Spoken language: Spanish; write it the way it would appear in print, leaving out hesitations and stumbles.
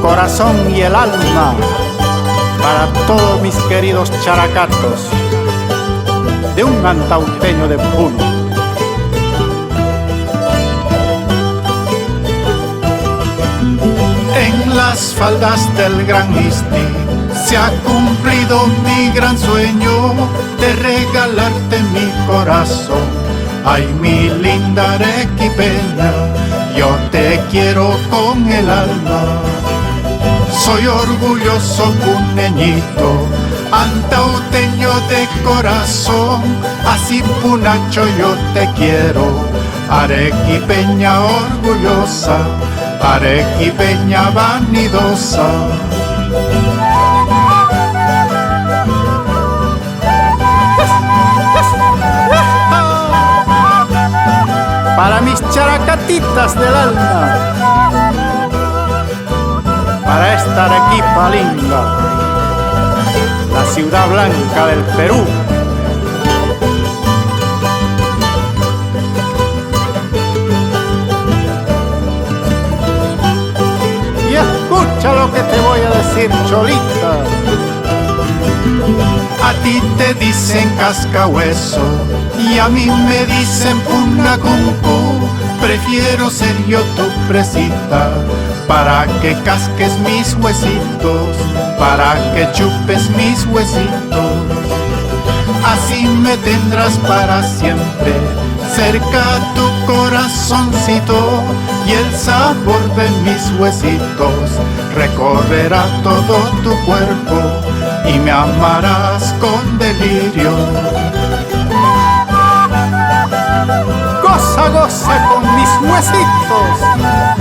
corazón y el alma para todos mis queridos characatos de un antauteño de Puno. En las faldas del Gran Isti se ha cumplido mi gran sueño de regalarte mi corazón. Ay, mi linda arequipeña, yo te quiero con el alma. Soy orgulloso puneñito, antauteño de corazón. Así punacho yo te quiero, arequipeña orgullosa, arequipeña vanidosa. Para mis characatitas del alma, para esta Arequipa linda, la ciudad blanca del Perú. Y escucha lo que te voy a decir, cholita. A ti te dicen cascahueso y a mí me dicen punacuncu. Prefiero ser yo tu presita para que casques mis huesitos, para que chupes mis huesitos. Así me tendrás para siempre, cerca a tu corazoncito, y el sabor de mis huesitos recorrerá todo tu cuerpo y me amarás con delirio. Goza, goza con mis huesitos.